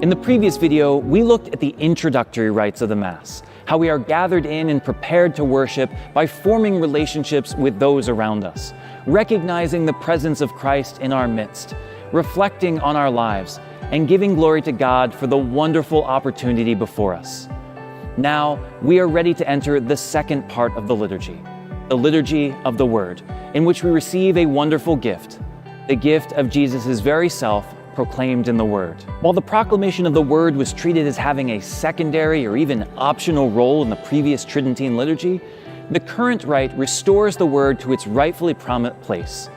In the previous video, we looked at the introductory rites of the Mass, how we are gathered in and prepared to worship by forming relationships with those around us, recognizing the presence of Christ in our midst, reflecting on our lives, and giving glory to God for the wonderful opportunity before us. Now, we are ready to enter the second part of the Liturgy of the Word, in which we receive a wonderful gift, the gift of Jesus' very self proclaimed in the Word. While the proclamation of the Word was treated as having a secondary or even optional role in the previous Tridentine liturgy, the current rite restores the Word to its rightfully prominent place.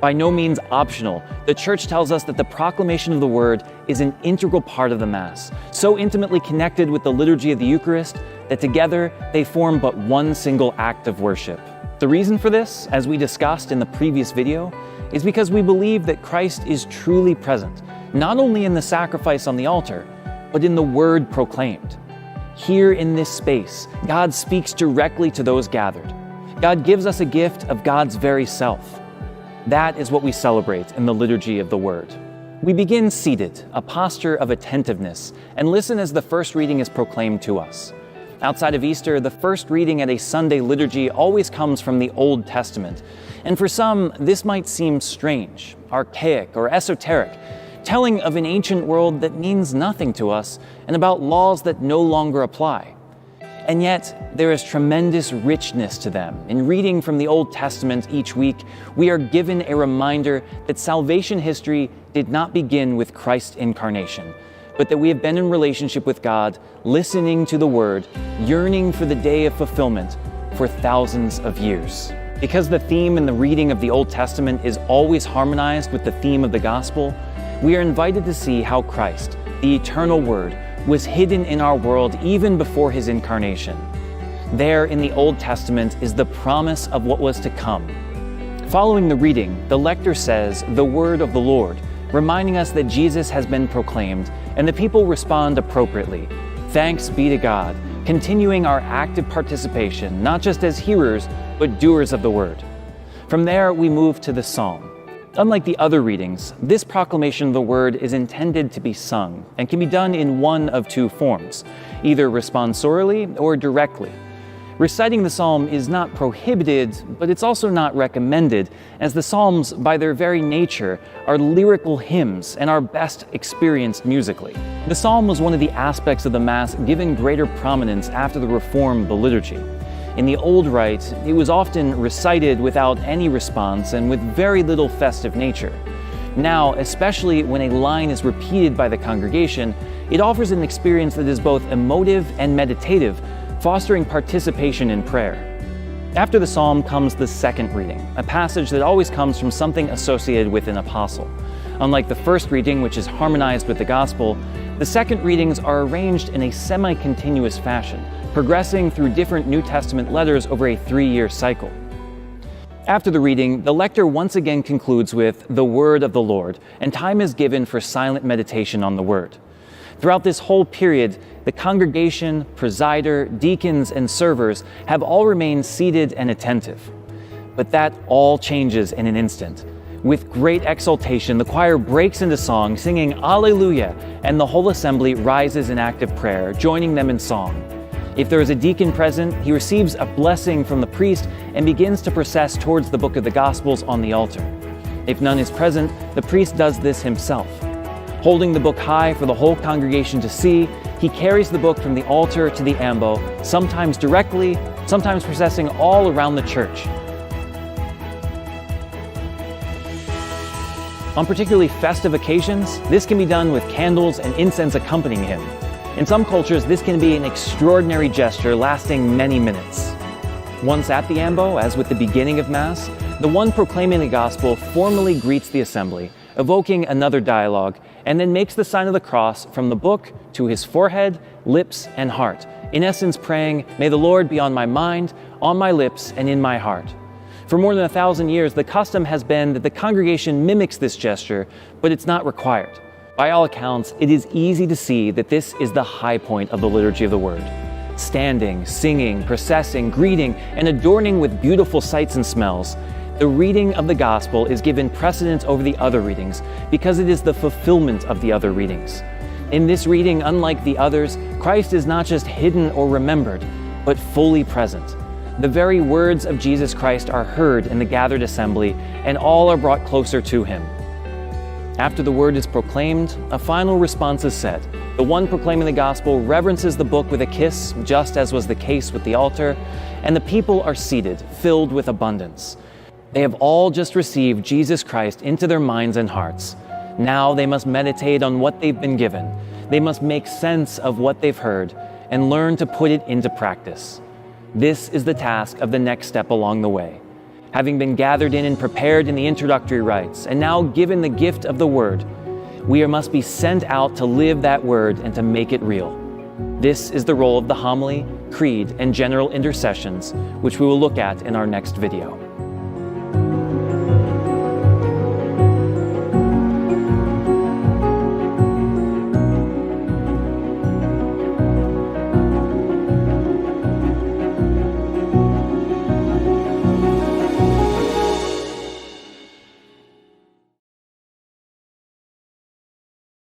By no means optional, the Church tells us that the proclamation of the Word is an integral part of the Mass, so intimately connected with the liturgy of the Eucharist that together they form but one single act of worship. The reason for this, as we discussed in the previous video, is because we believe that Christ is truly present, not only in the sacrifice on the altar, but in the Word proclaimed. Here in this space, God speaks directly to those gathered. God gives us a gift of God's very self. That is what we celebrate in the Liturgy of the Word. We begin seated, a posture of attentiveness, and listen as the first reading is proclaimed to us. Outside of Easter, the first reading at a Sunday liturgy always comes from the Old Testament. And for some, this might seem strange, archaic, or esoteric, telling of an ancient world that means nothing to us and about laws that no longer apply. And yet, there is tremendous richness to them. In reading from the Old Testament each week, we are given a reminder that salvation history did not begin with Christ's incarnation, but that we have been in relationship with God, listening to the Word, yearning for the day of fulfillment for thousands of years. Because the theme in the reading of the Old Testament is always harmonized with the theme of the Gospel, we are invited to see how Christ, the eternal Word, was hidden in our world even before His incarnation. There in the Old Testament is the promise of what was to come. Following the reading, the lector says, "The word of the Lord," reminding us that Jesus has been proclaimed, and the people respond appropriately. Thanks be to God, continuing our active participation, not just as hearers, but doers of the word. From there, we move to the psalm. Unlike the other readings, this proclamation of the word is intended to be sung and can be done in one of two forms, either responsorially or directly. Reciting the psalm is not prohibited, but it's also not recommended, as the psalms, by their very nature, are lyrical hymns and are best experienced musically. The psalm was one of the aspects of the Mass given greater prominence after the reform of the liturgy. In the old rite, it was often recited without any response and with very little festive nature. Now, especially when a line is repeated by the congregation, it offers an experience that is both emotive and meditative, fostering participation in prayer. After the psalm comes the second reading, a passage that always comes from something associated with an apostle. Unlike the first reading, which is harmonized with the gospel, the second readings are arranged in a semi-continuous fashion, progressing through different New Testament letters over a 3-year cycle. After the reading, the lector once again concludes with "the word of the Lord," and time is given for silent meditation on the word. Throughout this whole period, the congregation, presider, deacons, and servers have all remained seated and attentive. But that all changes in an instant. With great exultation, the choir breaks into song, singing Alleluia, and the whole assembly rises in active prayer, joining them in song. If there is a deacon present, he receives a blessing from the priest and begins to process towards the book of the Gospels on the altar. If none is present, the priest does this himself. Holding the book high for the whole congregation to see, he carries the book from the altar to the ambo, sometimes directly, sometimes processing all around the church. On particularly festive occasions, this can be done with candles and incense accompanying him. In some cultures, this can be an extraordinary gesture lasting many minutes. Once at the ambo, as with the beginning of Mass, the one proclaiming the gospel formally greets the assembly, evoking another dialogue, and then makes the sign of the cross from the book to his forehead, lips, and heart, in essence praying, "May the Lord be on my mind, on my lips, and in my heart." For more than 1,000 years, the custom has been that the congregation mimics this gesture, but it's not required. By all accounts, it is easy to see that this is the high point of the Liturgy of the Word. Standing, singing, processing, greeting, and adorning with beautiful sights and smells, the reading of the Gospel is given precedence over the other readings because it is the fulfillment of the other readings. In this reading, unlike the others, Christ is not just hidden or remembered, but fully present. The very words of Jesus Christ are heard in the gathered assembly, and all are brought closer to him. After the word is proclaimed, a final response is said. The one proclaiming the gospel reverences the book with a kiss, just as was the case with the altar, and the people are seated, filled with abundance. They have all just received Jesus Christ into their minds and hearts. Now they must meditate on what they've been given. They must make sense of what they've heard and learn to put it into practice. This is the task of the next step along the way. Having been gathered in and prepared in the introductory rites, and now given the gift of the Word, we must be sent out to live that Word and to make it real. This is the role of the homily, creed, and general intercessions, which we will look at in our next video.